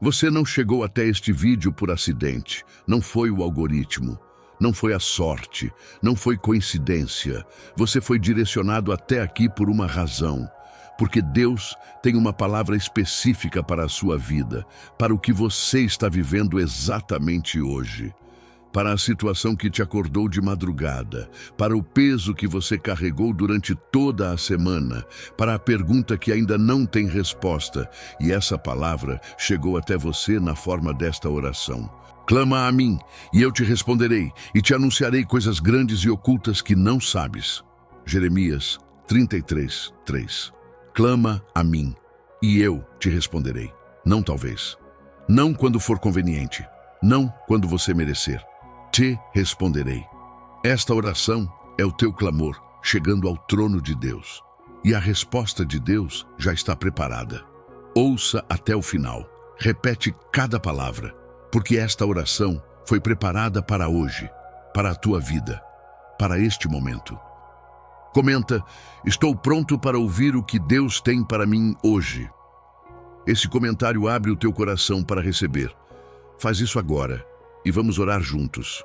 Você não chegou até este vídeo por acidente, não foi o algoritmo, não foi a sorte, não foi coincidência. Você foi direcionado até aqui por uma razão, porque Deus tem uma palavra específica para a sua vida, para o que você está vivendo exatamente hoje. Para a situação que te acordou de madrugada, para o peso que você carregou durante toda a semana, para a pergunta que ainda não tem resposta, e essa palavra chegou até você na forma desta oração. Clama a mim, e eu te responderei, e te anunciarei coisas grandes e ocultas que não sabes. Jeremias 33, 3. Clama a mim, e eu te responderei. Não talvez. Não quando for conveniente. Não quando você merecer. Te responderei. Esta oração é o teu clamor chegando ao trono de Deus. E a resposta de Deus já está preparada. Ouça até o final. Repete cada palavra, porque esta oração foi preparada para hoje, para a tua vida, para este momento. Comenta: estou pronto para ouvir o que Deus tem para mim hoje. Esse comentário abre o teu coração para receber. Faz isso agora e vamos orar juntos.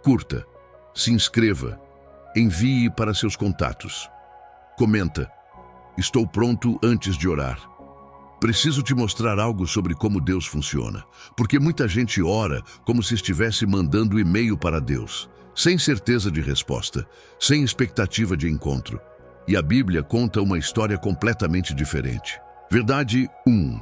Curta, se inscreva, envie para seus contatos. Comenta: estou pronto antes de orar. Preciso te mostrar algo sobre como Deus funciona, porque muita gente ora como se estivesse mandando e-mail para Deus, sem certeza de resposta, sem expectativa de encontro. E a Bíblia conta uma história completamente diferente. Verdade 1.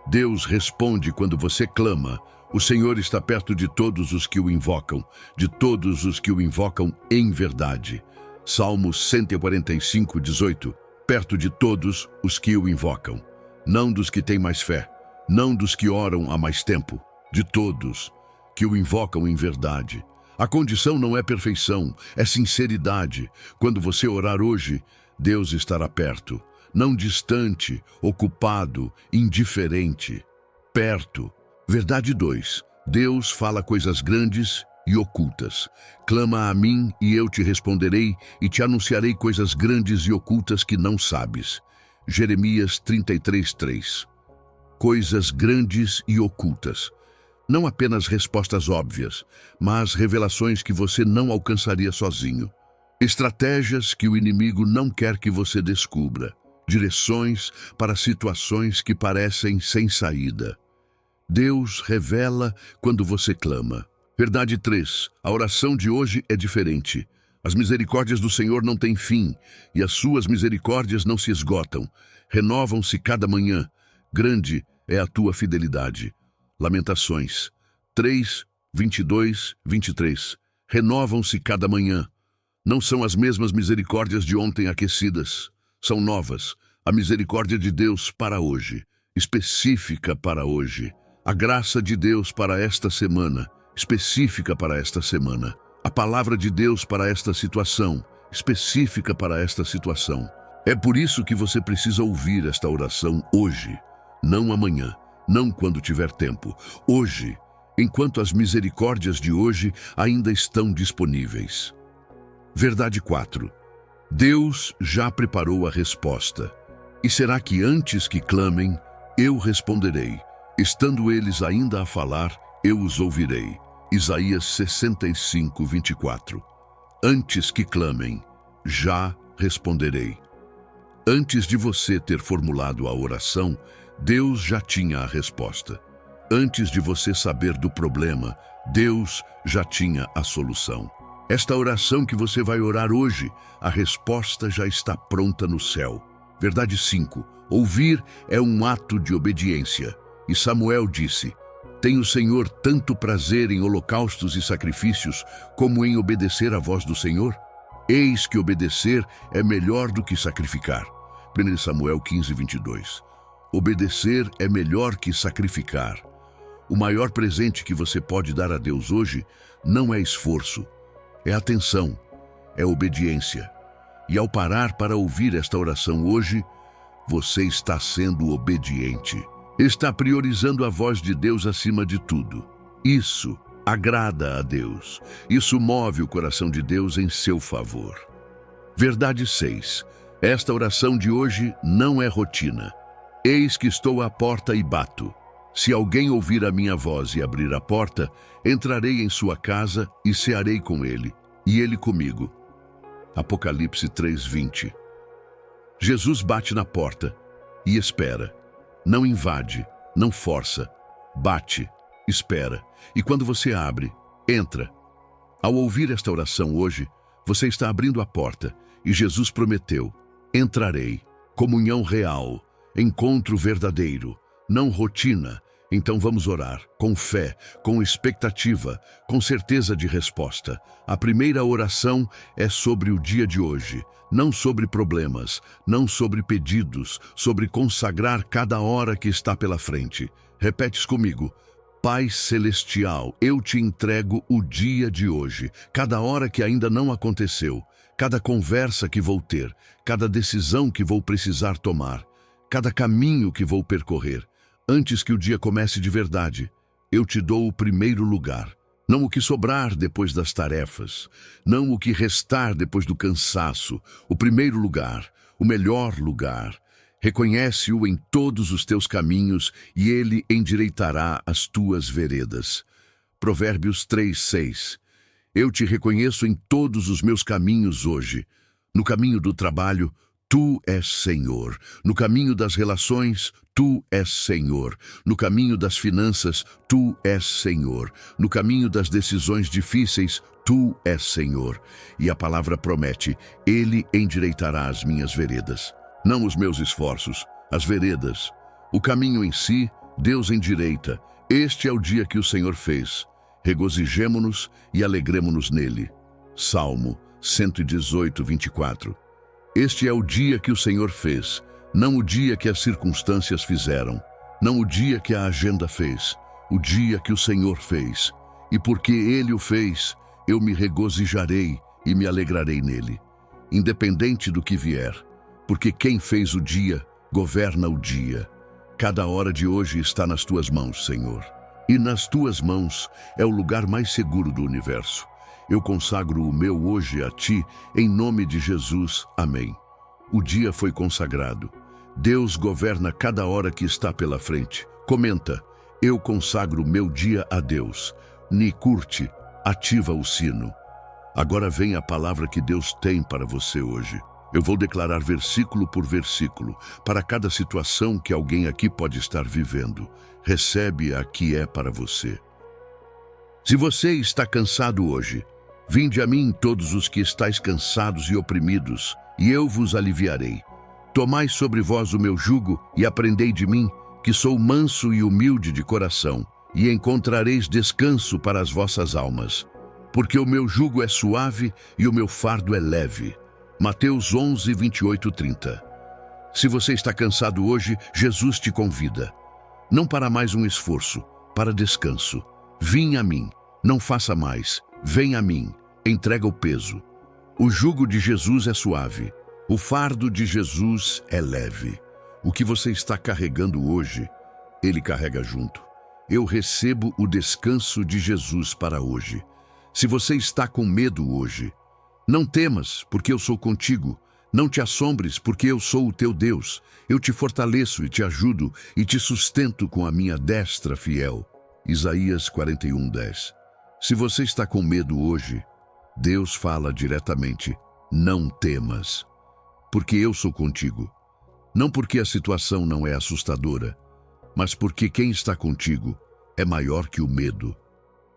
Deus responde quando você clama. O Senhor está perto de todos os que o invocam, de todos os que o invocam em verdade. Salmo 145, 18. Perto de todos os que o invocam. Não dos que têm mais fé, não dos que oram há mais tempo, de todos que o invocam em verdade. A condição não é perfeição, é sinceridade. Quando você orar hoje, Deus estará perto, não distante, ocupado, indiferente. Perto. Verdade 2. Deus fala coisas grandes e ocultas. Clama a mim e eu te responderei e te anunciarei coisas grandes e ocultas que não sabes. Jeremias 33, 3. Coisas grandes e ocultas. Não apenas respostas óbvias, mas revelações que você não alcançaria sozinho. Estratégias que o inimigo não quer que você descubra. Direções para situações que parecem sem saída. Deus revela quando você clama. Verdade 3. A oração de hoje é diferente. As misericórdias do Senhor não têm fim, e as suas misericórdias não se esgotam. Renovam-se cada manhã. Grande é a tua fidelidade. Lamentações 3, 22, 23. Renovam-se cada manhã. Não são as mesmas misericórdias de ontem aquecidas. São novas. A misericórdia de Deus para hoje, específica para hoje. A graça de Deus para esta semana, específica para esta semana. A palavra de Deus para esta situação, específica para esta situação. É por isso que você precisa ouvir esta oração hoje, não amanhã, não quando tiver tempo. Hoje, enquanto as misericórdias de hoje ainda estão disponíveis. Verdade 4. Deus já preparou a resposta. E será que antes que clamem, eu responderei? Estando eles ainda a falar, eu os ouvirei. Isaías 65, 24. Antes que clamem, já responderei. Antes de você ter formulado a oração, Deus já tinha a resposta. Antes de você saber do problema, Deus já tinha a solução. Esta oração que você vai orar hoje, a resposta já está pronta no céu. Verdade 5. Ouvir é um ato de obediência. E Samuel disse: tem o Senhor tanto prazer em holocaustos e sacrifícios, como em obedecer à voz do Senhor? Eis que obedecer é melhor do que sacrificar. 1 Samuel 15, 22. Obedecer é melhor que sacrificar. O maior presente que você pode dar a Deus hoje não é esforço, é atenção, é obediência. E ao parar para ouvir esta oração hoje, você está sendo obediente. Está priorizando a voz de Deus acima de tudo. Isso agrada a Deus. Isso move o coração de Deus em seu favor. Verdade 6. Esta oração de hoje não é rotina. Eis que estou à porta e bato. Se alguém ouvir a minha voz e abrir a porta, entrarei em sua casa e cearei com ele, e ele comigo. Apocalipse 3:20. Jesus bate na porta e espera. Não invade, não força. Bate, espera. E quando você abre, entra. Ao ouvir esta oração hoje, você está abrindo a porta e Jesus prometeu: entrarei. Comunhão real, encontro verdadeiro, não rotina. Então vamos orar, com fé, com expectativa, com certeza de resposta. A primeira oração é sobre o dia de hoje, não sobre problemas, não sobre pedidos, sobre consagrar cada hora que está pela frente. Repetes comigo: Pai Celestial, eu te entrego o dia de hoje, cada hora que ainda não aconteceu, cada conversa que vou ter, cada decisão que vou precisar tomar, cada caminho que vou percorrer. Antes que o dia comece de verdade, eu te dou o primeiro lugar. Não o que sobrar depois das tarefas, não o que restar depois do cansaço. O primeiro lugar, o melhor lugar. Reconhece-o em todos os teus caminhos e ele endireitará as tuas veredas. Provérbios 3:6. Eu te reconheço em todos os meus caminhos hoje. No caminho do trabalho, tu és Senhor. No caminho das relações, tu és Senhor. No caminho das finanças, tu és Senhor. No caminho das decisões difíceis, tu és Senhor. E a palavra promete: ele endireitará as minhas veredas. Não os meus esforços, as veredas. O caminho em si, Deus endireita. Este é o dia que o Senhor fez. Regozijemo-nos e alegremo-nos nele. Salmo 118:24. Este é o dia que o Senhor fez, não o dia que as circunstâncias fizeram, não o dia que a agenda fez, o dia que o Senhor fez. E porque Ele o fez, eu me regozijarei e me alegrarei nele, independente do que vier, porque quem fez o dia, governa o dia. Cada hora de hoje está nas tuas mãos, Senhor. E nas tuas mãos é o lugar mais seguro do universo. Eu consagro o meu hoje a ti, em nome de Jesus. Amém. O dia foi consagrado. Deus governa cada hora que está pela frente. Comenta: eu consagro o meu dia a Deus. Curte, ativa o sino. Agora vem a palavra que Deus tem para você hoje. Eu vou declarar versículo por versículo, para cada situação que alguém aqui pode estar vivendo. Recebe a que é para você. Se você está cansado hoje, vinde a mim todos os que estáis cansados e oprimidos, e eu vos aliviarei. Tomai sobre vós o meu jugo e aprendei de mim, que sou manso e humilde de coração, e encontrareis descanso para as vossas almas. Porque o meu jugo é suave e o meu fardo é leve. Mateus 11:28-30. Se você está cansado hoje, Jesus te convida. Não para mais um esforço, para descanso. Vim a mim, não faça mais. Vem a mim, entrega o peso. O jugo de Jesus é suave, o fardo de Jesus é leve. O que você está carregando hoje, Ele carrega junto. Eu recebo o descanso de Jesus para hoje. Se você está com medo hoje, não temas, porque eu sou contigo. Não te assombres, porque eu sou o teu Deus. Eu te fortaleço e te ajudo e te sustento com a minha destra fiel. Isaías 41:10. Se você está com medo hoje, Deus fala diretamente: não temas, porque eu sou contigo. Não porque a situação não é assustadora, mas porque quem está contigo é maior que o medo.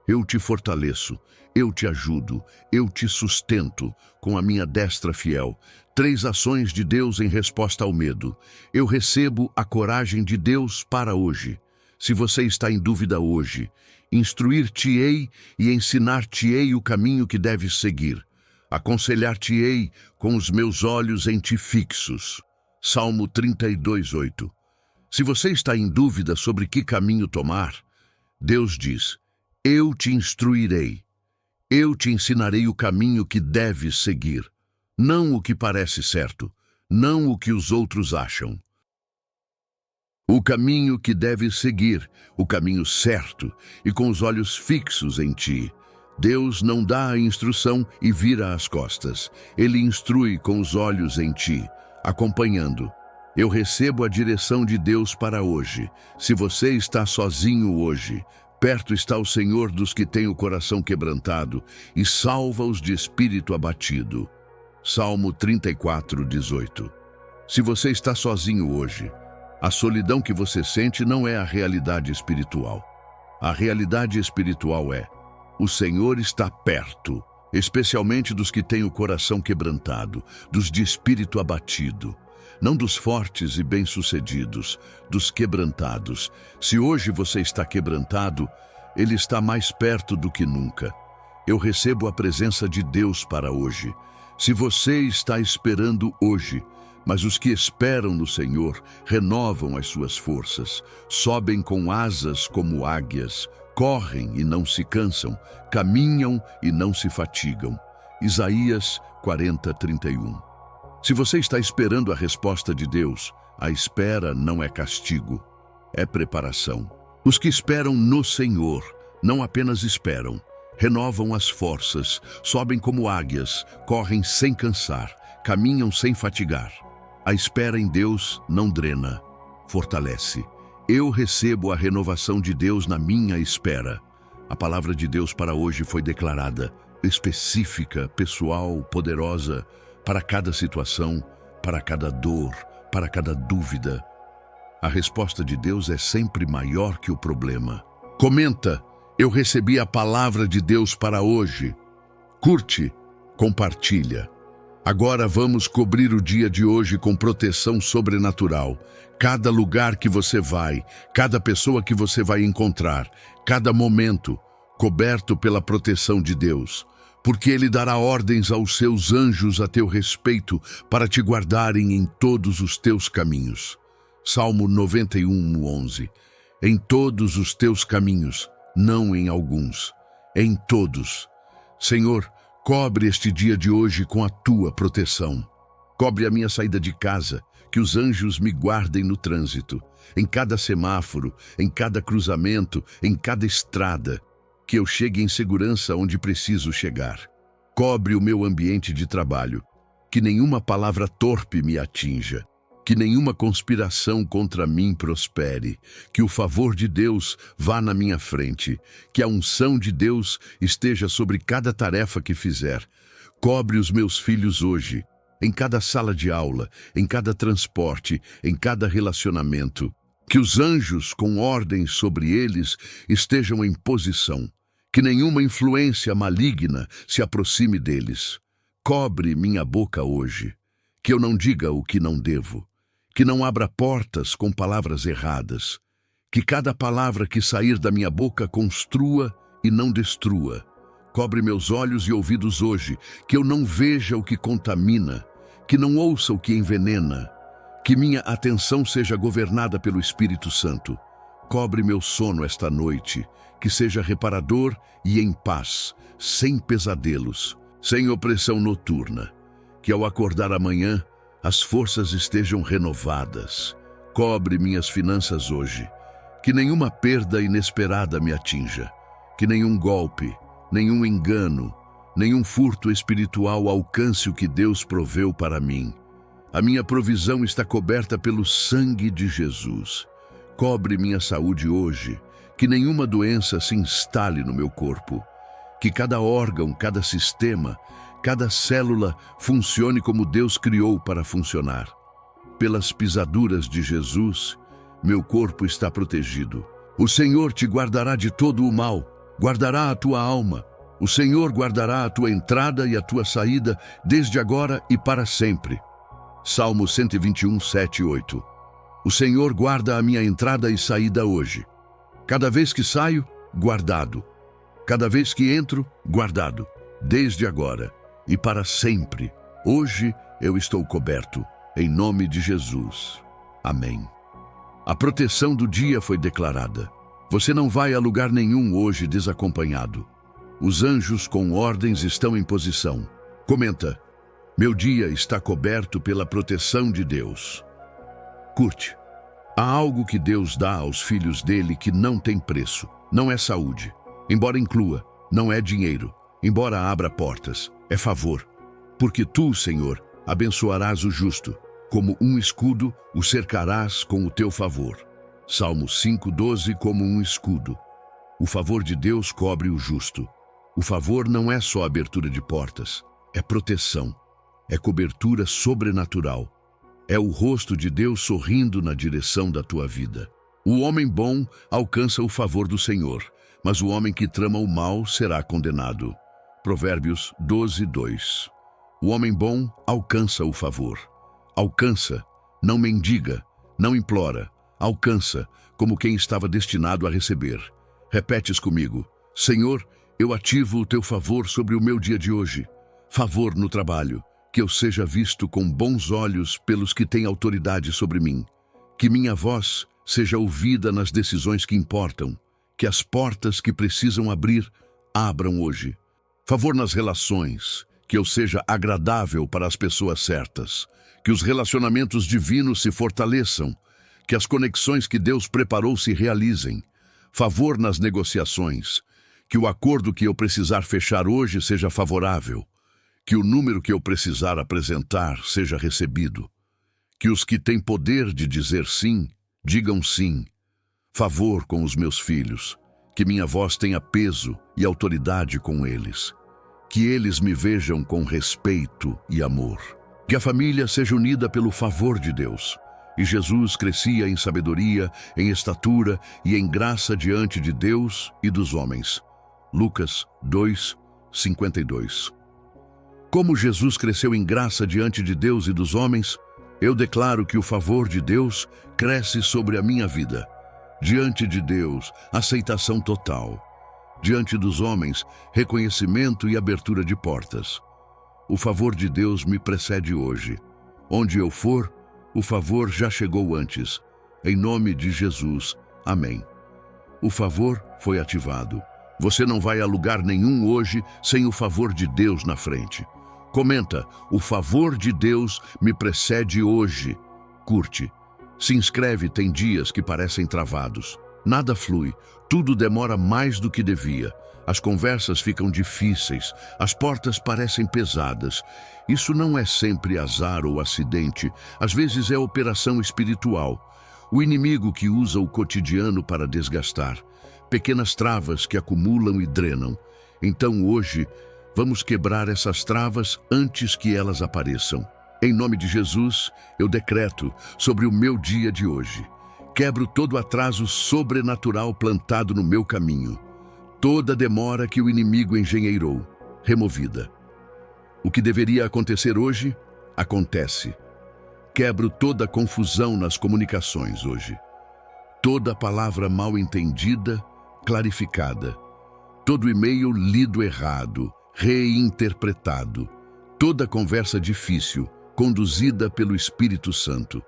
Eu te fortaleço, eu te ajudo, eu te sustento com a minha destra fiel. 3 ações de Deus em resposta ao medo. Eu recebo a coragem de Deus para hoje. Se você está em dúvida hoje, instruir-te-ei e ensinar-te-ei o caminho que deves seguir. Aconselhar-te-ei com os meus olhos em ti fixos. Salmo 32:8. Se você está em dúvida sobre que caminho tomar, Deus diz: eu te instruirei. Eu te ensinarei o caminho que deves seguir. Não o que parece certo, não o que os outros acham. O caminho que deves seguir, o caminho certo, e com os olhos fixos em ti. Deus não dá a instrução e vira as costas. Ele instrui com os olhos em ti, acompanhando. Eu recebo a direção de Deus para hoje. Se você está sozinho hoje, perto está o Senhor dos que têm o coração quebrantado e salva-os de espírito abatido. Salmo 34, 18. Se você está sozinho hoje, a solidão que você sente não é a realidade espiritual. A realidade espiritual é: o Senhor está perto, especialmente dos que têm o coração quebrantado, dos de espírito abatido. Não dos fortes e bem-sucedidos, dos quebrantados. Se hoje você está quebrantado, Ele está mais perto do que nunca. Eu recebo a presença de Deus para hoje. Se você está esperando hoje, mas os que esperam no Senhor renovam as suas forças, sobem com asas como águias, correm e não se cansam, caminham e não se fatigam. Isaías 40, 31. Se você está esperando a resposta de Deus, a espera não é castigo, é preparação. Os que esperam no Senhor não apenas esperam, renovam as forças, sobem como águias, correm sem cansar, caminham sem fatigar. A espera em Deus não drena, fortalece. Eu recebo a renovação de Deus na minha espera. A palavra de Deus para hoje foi declarada, específica, pessoal, poderosa, para cada situação, para cada dor, para cada dúvida. A resposta de Deus é sempre maior que o problema. Comenta: eu recebi a palavra de Deus para hoje. Curte, compartilha. Agora vamos cobrir o dia de hoje com proteção sobrenatural. Cada lugar que você vai, cada pessoa que você vai encontrar, cada momento, coberto pela proteção de Deus. Porque Ele dará ordens aos seus anjos a teu respeito para te guardarem em todos os teus caminhos. Salmo 91, 11. Em todos os teus caminhos, não em alguns, em todos. Senhor, cobre este dia de hoje com a tua proteção. Cobre a minha saída de casa, que os anjos me guardem no trânsito, em cada semáforo, em cada cruzamento, em cada estrada. Que eu chegue em segurança onde preciso chegar. Cobre o meu ambiente de trabalho, que nenhuma palavra torpe me atinja, que nenhuma conspiração contra mim prospere, que o favor de Deus vá na minha frente, que a unção de Deus esteja sobre cada tarefa que fizer. Cobre os meus filhos hoje, em cada sala de aula, em cada transporte, em cada relacionamento. Que os anjos, com ordens sobre eles, estejam em posição. Que nenhuma influência maligna se aproxime deles. Cobre minha boca hoje, que eu não diga o que não devo, que não abra portas com palavras erradas, que cada palavra que sair da minha boca construa e não destrua. Cobre meus olhos e ouvidos hoje, que eu não veja o que contamina, que não ouça o que envenena, que minha atenção seja governada pelo Espírito Santo. Cobre meu sono esta noite, que seja reparador e em paz, sem pesadelos, sem opressão noturna. Que ao acordar amanhã, as forças estejam renovadas. Cobre minhas finanças hoje, que nenhuma perda inesperada me atinja, que nenhum golpe, nenhum engano, nenhum furto espiritual alcance o que Deus proveu para mim. A minha provisão está coberta pelo sangue de Jesus. Cobre minha saúde hoje, que nenhuma doença se instale no meu corpo, que cada órgão, cada sistema, cada célula funcione como Deus criou para funcionar. Pelas pisaduras de Jesus, meu corpo está protegido. O Senhor te guardará de todo o mal, guardará a tua alma. O Senhor guardará a tua entrada e a tua saída, desde agora e para sempre. Salmo 121, 7 e 8. O Senhor guarda a minha entrada e saída hoje. Cada vez que saio, guardado. Cada vez que entro, guardado. Desde agora e para sempre. Hoje eu estou coberto, em nome de Jesus. Amém. A proteção do dia foi declarada. Você não vai a lugar nenhum hoje desacompanhado. Os anjos com ordens estão em posição. Comenta: meu dia está coberto pela proteção de Deus. Curte. Há algo que Deus dá aos filhos dele que não tem preço. Não é saúde, embora inclua. Não é dinheiro, embora abra portas. É favor. Porque tu, Senhor, abençoarás o justo. Como um escudo, o cercarás com o teu favor. Salmo 5:12, como um escudo. O favor de Deus cobre o justo. O favor não é só abertura de portas, é proteção, é cobertura sobrenatural. É o rosto de Deus sorrindo na direção da tua vida. O homem bom alcança o favor do Senhor, mas o homem que trama o mal será condenado. Provérbios 12:2. O homem bom alcança o favor. Alcança, não mendiga, não implora. Alcança, como quem estava destinado a receber. Repetes comigo: Senhor, eu ativo o teu favor sobre o meu dia de hoje. Favor no trabalho, que eu seja visto com bons olhos pelos que têm autoridade sobre mim. Que minha voz seja ouvida nas decisões que importam. Que as portas que precisam abrir, abram hoje. Favor nas relações, que eu seja agradável para as pessoas certas. Que os relacionamentos divinos se fortaleçam. Que as conexões que Deus preparou se realizem. Favor nas negociações. Que o acordo que eu precisar fechar hoje seja favorável. Que o número que eu precisar apresentar seja recebido. Que os que têm poder de dizer sim, digam sim. Favor com os meus filhos. Que minha voz tenha peso e autoridade com eles. Que eles me vejam com respeito e amor. Que a família seja unida pelo favor de Deus. E Jesus crescia em sabedoria, em estatura e em graça diante de Deus e dos homens. Lucas 2:52. Como Jesus cresceu em graça diante de Deus e dos homens, eu declaro que o favor de Deus cresce sobre a minha vida. Diante de Deus, aceitação total. Diante dos homens, reconhecimento e abertura de portas. O favor de Deus me precede hoje. Onde eu for, o favor já chegou antes. Em nome de Jesus. Amém. O favor foi ativado. Você não vai a lugar nenhum hoje sem o favor de Deus na frente. Comenta: o favor de Deus me precede hoje. Curte. Se inscreve, tem dias que parecem travados. Nada flui, tudo demora mais do que devia. As conversas ficam difíceis, as portas parecem pesadas. Isso não é sempre azar ou acidente, às vezes é operação espiritual. O inimigo que usa o cotidiano para desgastar. Pequenas travas que acumulam e drenam. Então hoje, vamos quebrar essas travas antes que elas apareçam. Em nome de Jesus, eu decreto sobre o meu dia de hoje. Quebro todo atraso sobrenatural plantado no meu caminho. Toda demora que o inimigo engenheirou, removida. O que deveria acontecer hoje, acontece. Quebro toda confusão nas comunicações hoje. Toda palavra mal entendida, clarificada. Todo e-mail lido errado, reinterpretado. Toda conversa difícil, conduzida pelo Espírito Santo.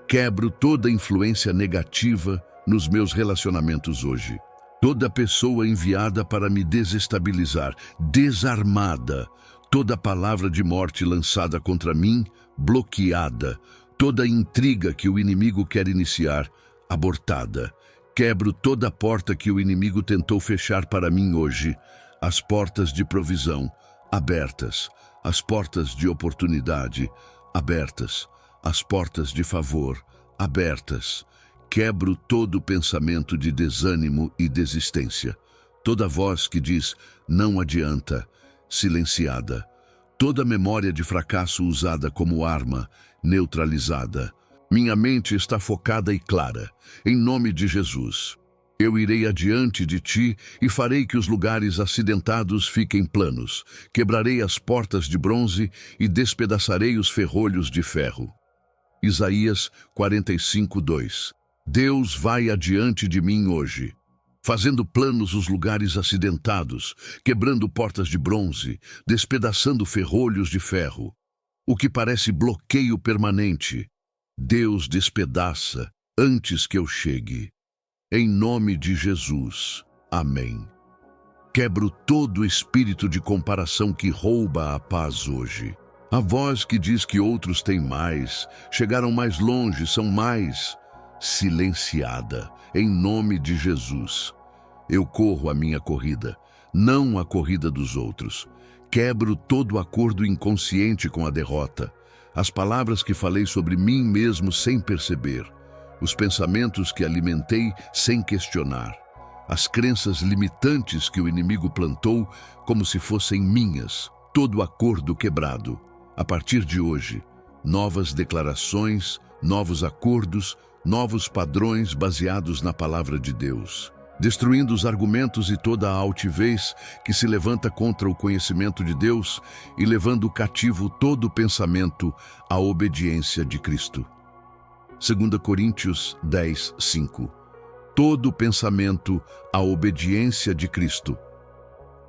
Quebro toda influência negativa nos meus relacionamentos hoje. Toda pessoa enviada para me desestabilizar, desarmada. Toda palavra de morte lançada contra mim, bloqueada. Toda intriga que o inimigo quer iniciar, abortada. Quebro toda porta que o inimigo tentou fechar para mim hoje. As portas de provisão, abertas. As portas de oportunidade, abertas. As portas de favor, abertas. Quebro todo pensamento de desânimo e desistência. Toda voz que diz, não adianta, silenciada. Toda memória de fracasso usada como arma, neutralizada. Minha mente está focada e clara. Em nome de Jesus. Eu irei adiante de ti e farei que os lugares acidentados fiquem planos. Quebrarei as portas de bronze e despedaçarei os ferrolhos de ferro. Isaías 45:2. Deus vai adiante de mim hoje, fazendo planos os lugares acidentados, quebrando portas de bronze, despedaçando ferrolhos de ferro. O que parece bloqueio permanente, Deus despedaça antes que eu chegue. Em nome de Jesus. Amém. Quebro todo espírito de comparação que rouba a paz hoje. A voz que diz que outros têm mais, chegaram mais longe, são mais, silenciada, em nome de Jesus. Eu corro a minha corrida, não a corrida dos outros. Quebro todo acordo inconsciente com a derrota. as palavras que falei sobre mim mesmo sem perceber, os pensamentos que alimentei sem questionar, as crenças limitantes que o inimigo plantou como se fossem minhas, todo acordo quebrado. A partir de hoje, novas declarações, novos acordos, novos padrões baseados na palavra de Deus, destruindo os argumentos e toda a altivez que se levanta contra o conhecimento de Deus e levando cativo todo pensamento à obediência de Cristo. 2 Coríntios 10, 5. Todo pensamento à obediência de Cristo.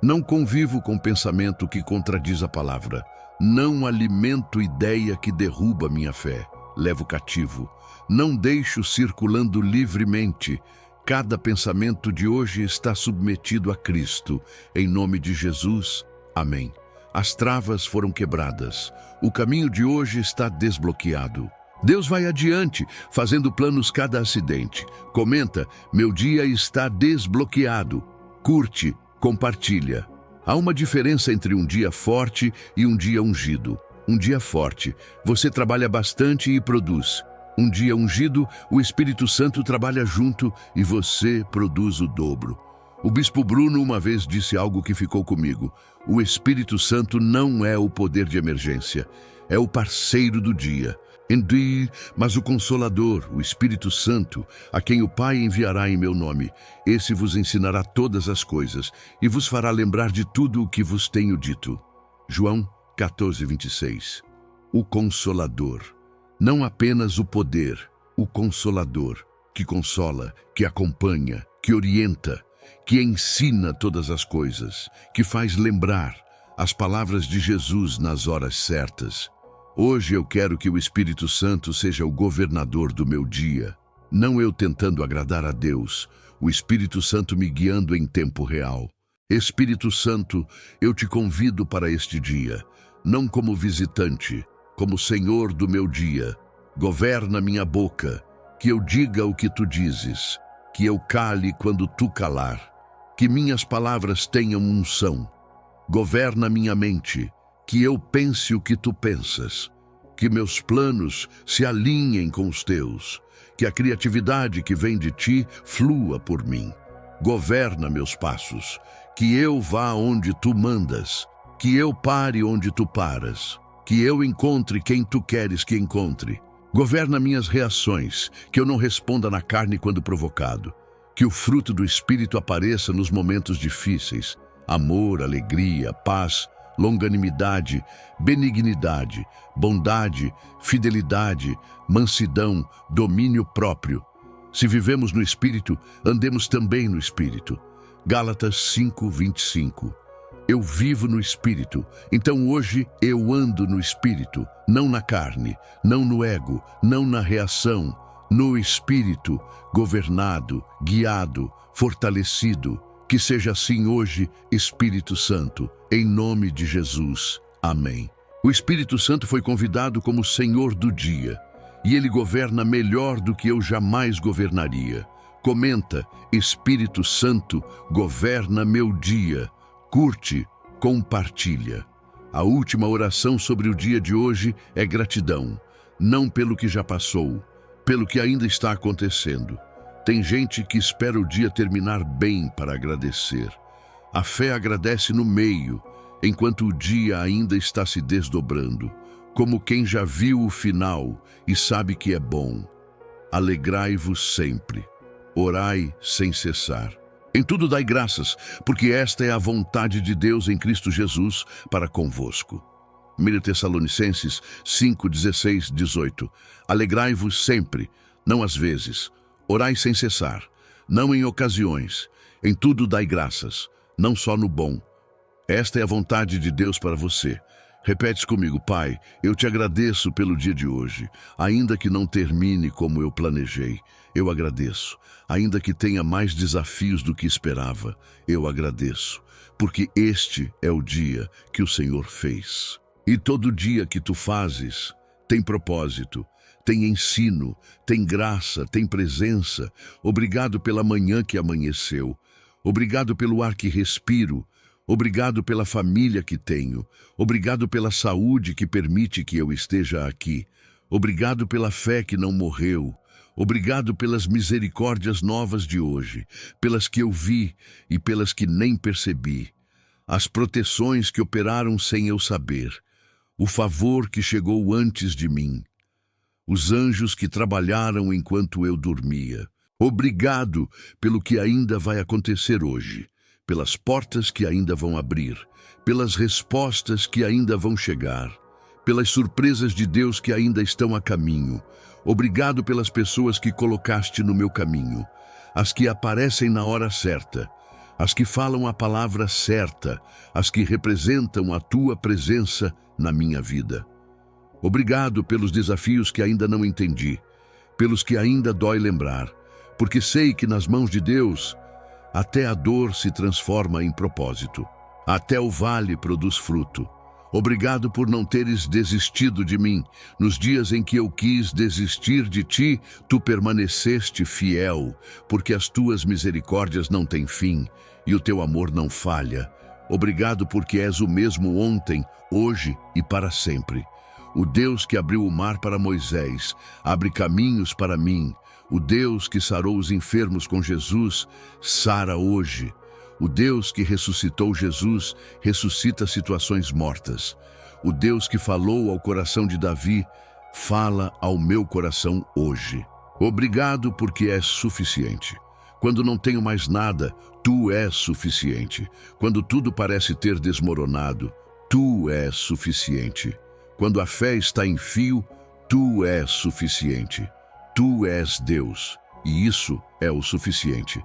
Não convivo com pensamento que contradiz a palavra. Não alimento ideia que derruba minha fé. Levo cativo. Não deixo circulando livremente. Cada pensamento de hoje está submetido a Cristo. Em nome de Jesus. Amém. As travas foram quebradas. O caminho de hoje está desbloqueado. Deus vai adiante, fazendo planos cada acidente. Comenta, meu dia está desbloqueado. Curte, compartilha. Há uma diferença entre um dia forte e um dia ungido. Um dia forte, você trabalha bastante e produz. Um dia ungido, o Espírito Santo trabalha junto e você produz o dobro. O bispo Bruno uma vez disse algo que ficou comigo. O Espírito Santo não é o poder de emergência, é o parceiro do dia. Mas o Consolador, o Espírito Santo, a quem o Pai enviará em meu nome, esse vos ensinará todas as coisas e vos fará lembrar de tudo o que vos tenho dito. João 14, 26. O Consolador. Não apenas o poder, o Consolador, que consola, que acompanha, que orienta, que ensina todas as coisas, que faz lembrar as palavras de Jesus nas horas certas. Hoje eu quero que o Espírito Santo seja o governador do meu dia, não eu tentando agradar a Deus, o Espírito Santo me guiando em tempo real. Espírito Santo, eu te convido para este dia, não como visitante, como Senhor do meu dia. Governa minha boca, que eu diga o que tu dizes, que eu cale quando tu calar, que minhas palavras tenham unção. Governa minha mente, que eu pense o que tu pensas, que meus planos se alinhem com os teus, que a criatividade que vem de ti flua por mim. Governa meus passos, que eu vá onde tu mandas, que eu pare onde tu paras, que eu encontre quem tu queres que encontre. Governa minhas reações, que eu não responda na carne quando provocado, que o fruto do Espírito apareça nos momentos difíceis, amor, alegria, paz, longanimidade, benignidade, bondade, fidelidade, mansidão, domínio próprio. Se vivemos no Espírito, andemos também no Espírito. Gálatas 5, 25. Eu vivo no Espírito, então hoje eu ando no Espírito, não na carne, não no ego, não na reação, no Espírito, governado, guiado, fortalecido. Que seja assim hoje, Espírito Santo, em nome de Jesus. Amém. O Espírito Santo foi convidado como Senhor do dia, e Ele governa melhor do que eu jamais governaria. Comenta, Espírito Santo, governa meu dia. Curte, compartilha. A última oração sobre o dia de hoje é gratidão, não pelo que já passou, pelo que ainda está acontecendo. Tem gente que espera o dia terminar bem para agradecer. A fé agradece no meio, enquanto o dia ainda está se desdobrando, como quem já viu o final e sabe que é bom. Alegrai-vos sempre, orai sem cessar. Em tudo dai graças, porque esta é a vontade de Deus em Cristo Jesus para convosco. 1 Tessalonicenses 5, 16, 18. Alegrai-vos sempre, não às vezes. Orai sem cessar, não em ocasiões. Em tudo dai graças, não só no bom. Esta é a vontade de Deus para você. Repete comigo, Pai, eu te agradeço pelo dia de hoje, ainda que não termine como eu planejei. Eu agradeço, ainda que tenha mais desafios do que esperava. Eu agradeço, porque este é o dia que o Senhor fez. E todo dia que tu fazes tem propósito, tem ensino, tem graça, tem presença. Obrigado pela manhã que amanheceu. Obrigado pelo ar que respiro. Obrigado pela família que tenho. Obrigado pela saúde que permite que eu esteja aqui. Obrigado pela fé que não morreu. Obrigado pelas misericórdias novas de hoje, pelas que eu vi e pelas que nem percebi. As proteções que operaram sem eu saber. O favor que chegou antes de mim. Os anjos que trabalharam enquanto eu dormia. Obrigado pelo que ainda vai acontecer hoje, pelas portas que ainda vão abrir, pelas respostas que ainda vão chegar, pelas surpresas de Deus que ainda estão a caminho. Obrigado pelas pessoas que colocaste no meu caminho, as que aparecem na hora certa, as que falam a palavra certa, as que representam a tua presença na minha vida. Obrigado pelos desafios que ainda não entendi, pelos que ainda dói lembrar, porque sei que nas mãos de Deus, até a dor se transforma em propósito, até o vale produz fruto. Obrigado por não teres desistido de mim. Nos dias em que eu quis desistir de ti, tu permaneceste fiel, porque as tuas misericórdias não têm fim e o teu amor não falha. Obrigado porque és o mesmo ontem, hoje e para sempre. O Deus que abriu o mar para Moisés, abre caminhos para mim. O Deus que sarou os enfermos com Jesus, sara hoje. O Deus que ressuscitou Jesus, ressuscita situações mortas. O Deus que falou ao coração de Davi, fala ao meu coração hoje. Obrigado porque és suficiente. Quando não tenho mais nada, tu és suficiente. Quando tudo parece ter desmoronado, tu és suficiente. Quando a fé está em fio, tu és suficiente. Tu és Deus, e isso é o suficiente.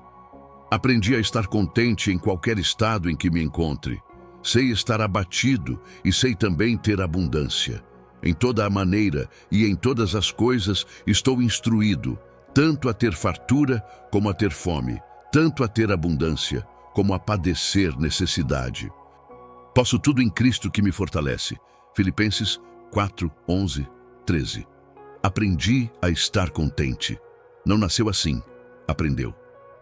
Aprendi a estar contente em qualquer estado em que me encontre. Sei estar abatido e sei também ter abundância. Em toda a maneira e em todas as coisas estou instruído, tanto a ter fartura como a ter fome, tanto a ter abundância como a padecer necessidade. Posso tudo em Cristo que me fortalece. Filipenses 4, 11, 13. Aprendi a estar contente. Não nasceu assim, aprendeu.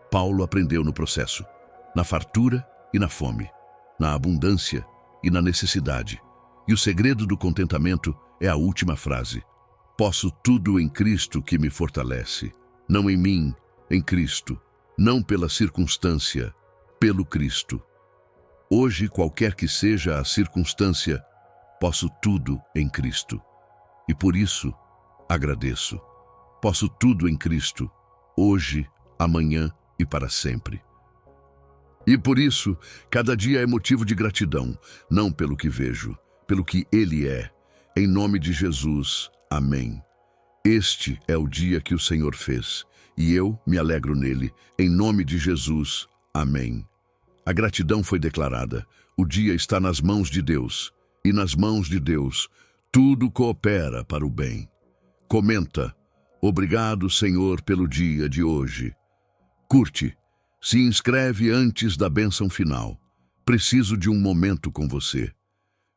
Paulo aprendeu no processo, na fartura e na fome, na abundância e na necessidade. E o segredo do contentamento é a última frase. Posso tudo em Cristo que me fortalece. Não em mim, em Cristo. Não pela circunstância, pelo Cristo. Hoje, qualquer que seja a circunstância, posso tudo em Cristo. E por isso, agradeço. Posso tudo em Cristo, hoje, amanhã e para sempre. E por isso, cada dia é motivo de gratidão, não pelo que vejo, pelo que Ele é. Em nome de Jesus, amém. Este é o dia que o Senhor fez, e eu me alegro nele. Em nome de Jesus, amém. A gratidão foi declarada. O dia está nas mãos de Deus, e nas mãos de Deus, tudo coopera para o bem. Comenta: obrigado, Senhor, pelo dia de hoje. Curte. Se inscreve antes da bênção final. Preciso de um momento com você.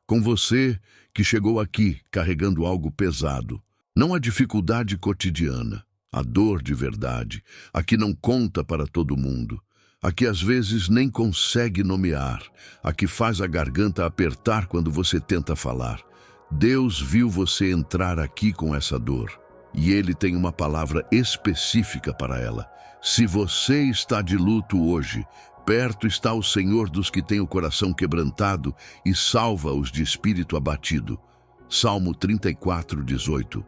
Com você que chegou aqui carregando algo pesado. Não a dificuldade cotidiana, a dor de verdade, a que não conta para todo mundo, a que às vezes nem consegue nomear, a que faz a garganta apertar quando você tenta falar. Deus viu você entrar aqui com essa dor, e Ele tem uma palavra específica para ela. Se você está de luto hoje, perto está o Senhor dos que têm o coração quebrantado e salva-os de espírito abatido. Salmo 34, 18.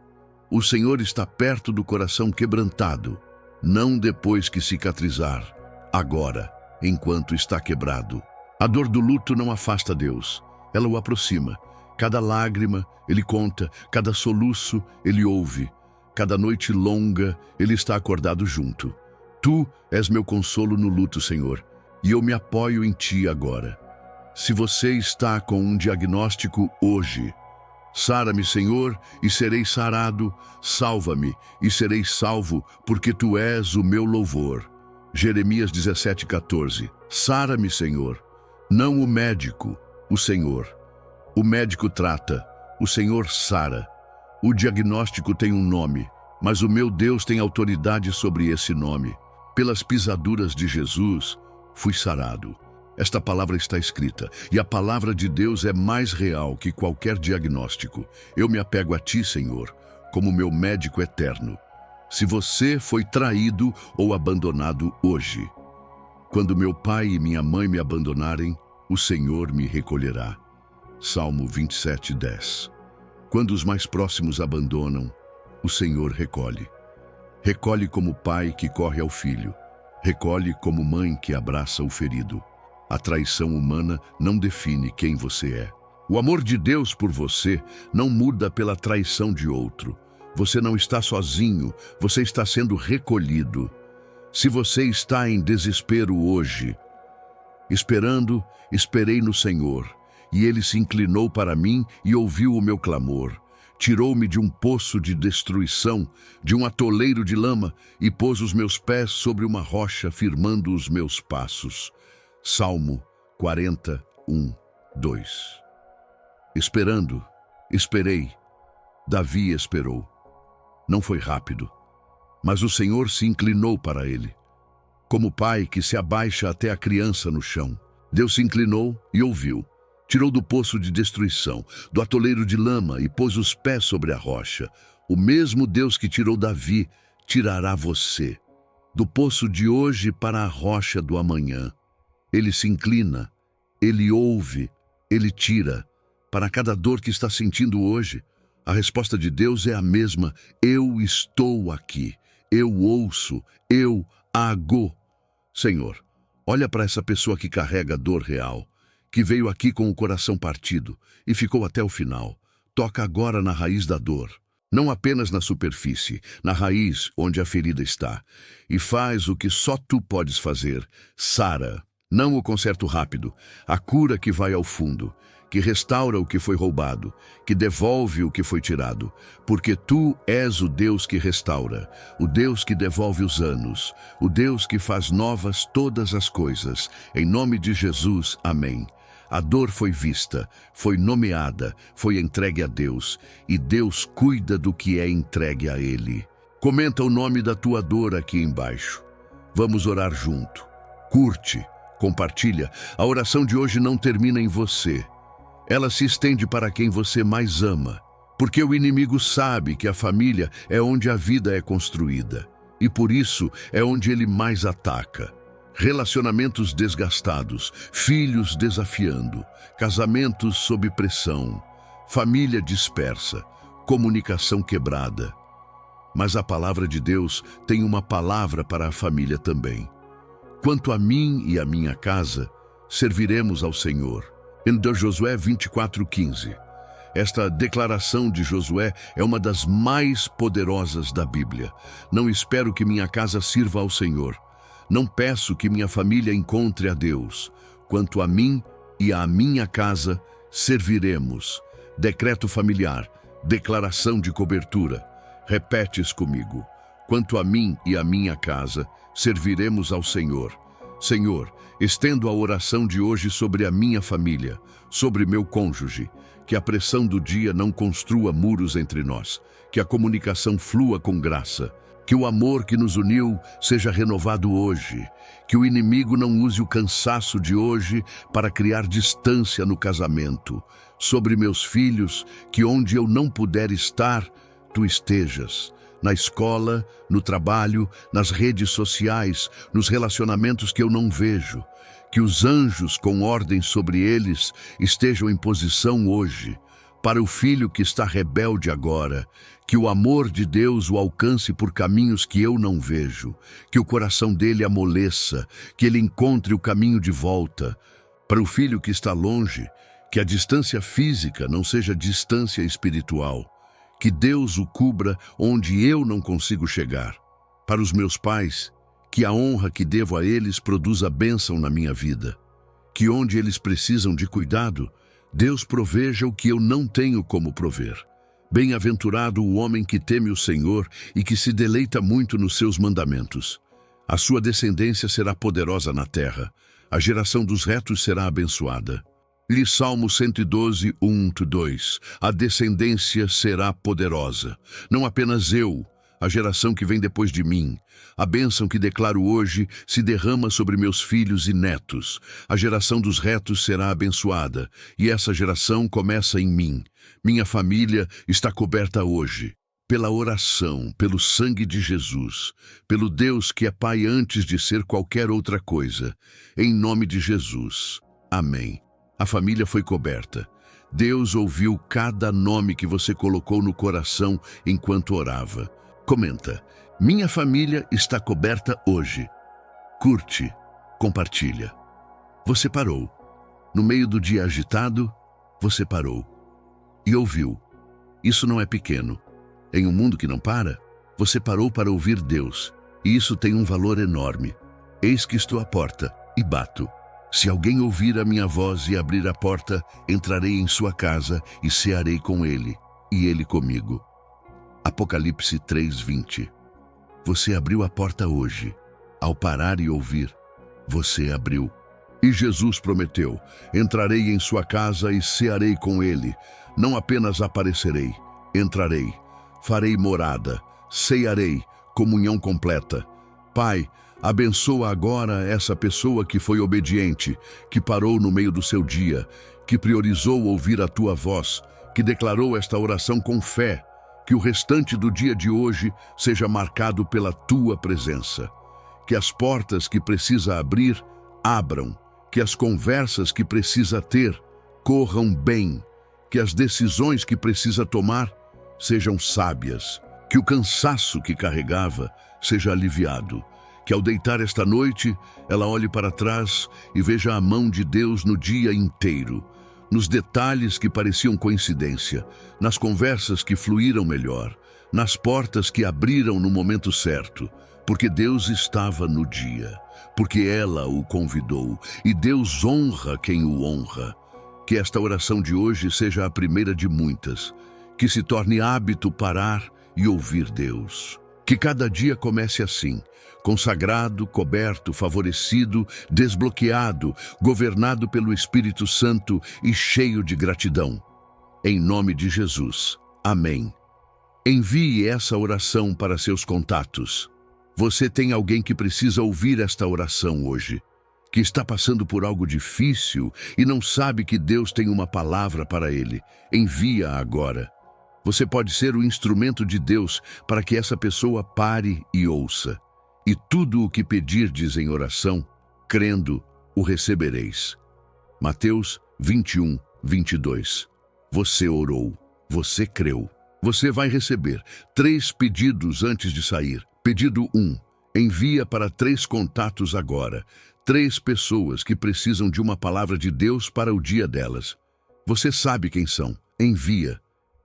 O Senhor está perto do coração quebrantado, não depois que cicatrizar, agora, enquanto está quebrado. A dor do luto não afasta Deus, ela o aproxima. Cada lágrima, Ele conta, cada soluço, Ele ouve. Cada noite longa, Ele está acordado junto. Tu és meu consolo no luto, Senhor, e eu me apoio em Ti agora. Se você está com um diagnóstico hoje, sara-me, Senhor, e serei sarado, salva-me e serei salvo, porque Tu és o meu louvor. Jeremias 17:14. Sara-me, Senhor, não o médico, o Senhor. O médico trata, o Senhor sara. O diagnóstico tem um nome, mas o meu Deus tem autoridade sobre esse nome. Pelas pisaduras de Jesus, fui sarado. Esta palavra está escrita, e a palavra de Deus é mais real que qualquer diagnóstico. Eu me apego a Ti, Senhor, como meu médico eterno. Se você foi traído ou abandonado hoje, quando meu pai e minha mãe me abandonarem, o Senhor me recolherá. Salmo 27:10. Quando os mais próximos abandonam, o Senhor recolhe. Recolhe como pai que corre ao filho. Recolhe como mãe que abraça o ferido. A traição humana não define quem você é. O amor de Deus por você não muda pela traição de outro. Você não está sozinho, você está sendo recolhido. Se você está em desespero hoje, esperei no Senhor, e Ele se inclinou para mim e ouviu o meu clamor. Tirou-me de um poço de destruição, de um atoleiro de lama, e pôs os meus pés sobre uma rocha, firmando os meus passos. Salmo 41:2. Esperei. Davi esperou. Não foi rápido, mas o Senhor se inclinou para ele. Como pai que se abaixa até a criança no chão, Deus se inclinou e ouviu. Tirou do poço de destruição, do atoleiro de lama e pôs os pés sobre a rocha. O mesmo Deus que tirou Davi, tirará você. Do poço de hoje para a rocha do amanhã. Ele se inclina, Ele ouve, Ele tira. Para cada dor que está sentindo hoje, a resposta de Deus é a mesma. Eu estou aqui, eu ouço, eu hago. Senhor, olha para essa pessoa que carrega dor real, que veio aqui com o coração partido e ficou até o final. Toca agora na raiz da dor, não apenas na superfície, na raiz onde a ferida está. E faz o que só Tu podes fazer. Sara, não o conserto rápido, a cura que vai ao fundo, que restaura o que foi roubado, que devolve o que foi tirado, porque Tu és o Deus que restaura, o Deus que devolve os anos, o Deus que faz novas todas as coisas. Em nome de Jesus, amém. A dor foi vista, foi nomeada, foi entregue a Deus, e Deus cuida do que é entregue a Ele. Comenta o nome da tua dor aqui embaixo. Vamos orar junto. Curte, compartilha. A oração de hoje não termina em você. Ela se estende para quem você mais ama, porque o inimigo sabe que a família é onde a vida é construída, e por isso é onde ele mais ataca. Relacionamentos desgastados, filhos desafiando, casamentos sob pressão, família dispersa, comunicação quebrada. Mas a palavra de Deus tem uma palavra para a família também. Quanto a mim e a minha casa, serviremos ao Senhor. Em Josué 24:15. Esta declaração de Josué é uma das mais poderosas da Bíblia. Não espero que minha casa sirva ao Senhor. Não peço que minha família encontre a Deus. Quanto a mim e à minha casa, serviremos. Decreto familiar, declaração de cobertura. Repetes comigo. Quanto a mim e à minha casa, serviremos ao Senhor. Senhor, estendo a oração de hoje sobre a minha família, sobre meu cônjuge, que a pressão do dia não construa muros entre nós, que a comunicação flua com graça, que o amor que nos uniu seja renovado hoje, que o inimigo não use o cansaço de hoje para criar distância no casamento, sobre meus filhos, que onde eu não puder estar, Tu estejas. Na escola, no trabalho, nas redes sociais, nos relacionamentos que eu não vejo. Que os anjos com ordem sobre eles estejam em posição hoje. Para o filho que está rebelde agora, que o amor de Deus o alcance por caminhos que eu não vejo. Que o coração dele amoleça, que ele encontre o caminho de volta. Para o filho que está longe, que a distância física não seja distância espiritual. Que Deus o cubra onde eu não consigo chegar. Para os meus pais, que a honra que devo a eles produza bênção na minha vida. Que onde eles precisam de cuidado, Deus proveja o que eu não tenho como prover. Bem-aventurado o homem que teme o Senhor e que se deleita muito nos seus mandamentos. A sua descendência será poderosa na terra. A geração dos retos será abençoada. E Salmo 112, 1-2. A descendência será poderosa. Não apenas eu, a geração que vem depois de mim. A bênção que declaro hoje se derrama sobre meus filhos e netos. A geração dos retos será abençoada, e essa geração começa em mim. Minha família está coberta hoje. Pela oração, pelo sangue de Jesus, pelo Deus que é Pai antes de ser qualquer outra coisa. Em nome de Jesus. Amém. A família foi coberta. Deus ouviu cada nome que você colocou no coração enquanto orava. Comenta: minha família está coberta hoje. Curte, compartilha. Você parou. No meio do dia agitado, você parou. E ouviu. Isso não é pequeno. Em um mundo que não para, você parou para ouvir Deus, e isso tem um valor enorme. Eis que estou à porta e bato. Se alguém ouvir a minha voz e abrir a porta, entrarei em sua casa e cearei com ele, e ele comigo. Apocalipse 3:20. Você abriu a porta hoje. Ao parar e ouvir, você abriu. E Jesus prometeu: entrarei em sua casa e cearei com ele. Não apenas aparecerei, entrarei. Farei morada, cearei, comunhão completa. Pai, abençoa agora essa pessoa que foi obediente, que parou no meio do seu dia, que priorizou ouvir a tua voz, que declarou esta oração com fé. Que o restante do dia de hoje seja marcado pela tua presença. Que as portas que precisa abrir, abram. Que as conversas que precisa ter, corram bem. Que as decisões que precisa tomar, sejam sábias, que o cansaço que carregava seja aliviado, que ao deitar esta noite, ela olhe para trás e veja a mão de Deus no dia inteiro, nos detalhes que pareciam coincidência, nas conversas que fluíram melhor, nas portas que abriram no momento certo, porque Deus estava no dia, porque ela o convidou, e Deus honra quem o honra. Que esta oração de hoje seja a primeira de muitas, que se torne hábito parar e ouvir Deus. Que cada dia comece assim, consagrado, coberto, favorecido, desbloqueado, governado pelo Espírito Santo e cheio de gratidão. Em nome de Jesus. Amém. Envie essa oração para seus contatos. Você tem alguém que precisa ouvir esta oração hoje, que está passando por algo difícil e não sabe que Deus tem uma palavra para ele. Envia agora. Você pode ser o instrumento de Deus para que essa pessoa pare e ouça. E tudo o que pedirdes em oração, crendo, o recebereis. Mateus 21:22. Você orou, você creu. Você vai receber 3 pedidos antes de sair. Pedido 1. Envia para 3 contatos agora. 3 pessoas que precisam de uma palavra de Deus para o dia delas. Você sabe quem são. Envia.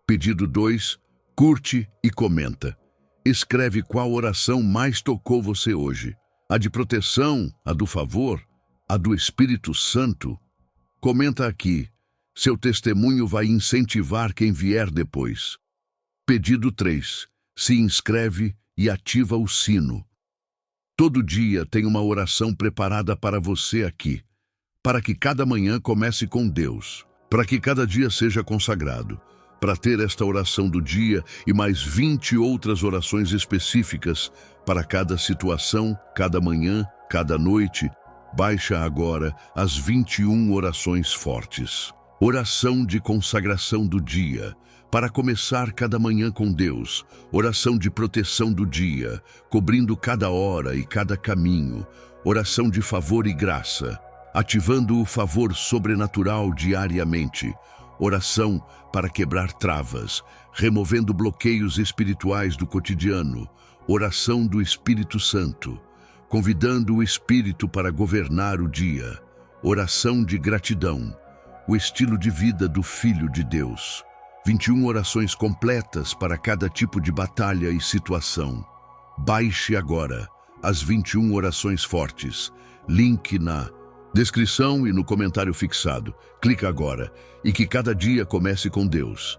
Pedido 2, curte e comenta. Escreve qual oração mais tocou você hoje. A de proteção, a do favor, a do Espírito Santo. Comenta aqui. Seu testemunho vai incentivar quem vier depois. Pedido 3, se inscreve e ativa o sino. Todo dia tem uma oração preparada para você aqui, para que cada manhã comece com Deus, para que cada dia seja consagrado. Para ter esta oração do dia e mais 20 outras orações específicas para cada situação, cada manhã, cada noite, baixa agora as 21 orações fortes. Oração de consagração do dia, para começar cada manhã com Deus. Oração de proteção do dia, cobrindo cada hora e cada caminho. Oração de favor e graça, ativando o favor sobrenatural diariamente. Oração para quebrar travas, removendo bloqueios espirituais do cotidiano. Oração do Espírito Santo, convidando o Espírito para governar o dia. Oração de gratidão, o estilo de vida do Filho de Deus. 21 orações completas para cada tipo de batalha e situação. Baixe agora as 21 orações fortes. Link na descrição e no comentário fixado. Clica agora e que cada dia comece com Deus.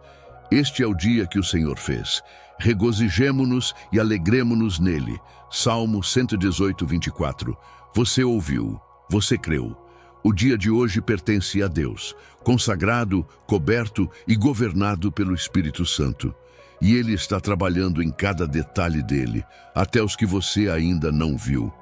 Este é o dia que o Senhor fez. Regozijemo-nos e alegremo-nos nele. Salmo 118:24. Você ouviu, você creu. O dia de hoje pertence a Deus, consagrado, coberto e governado pelo Espírito Santo. E Ele está trabalhando em cada detalhe dele, até os que você ainda não viu.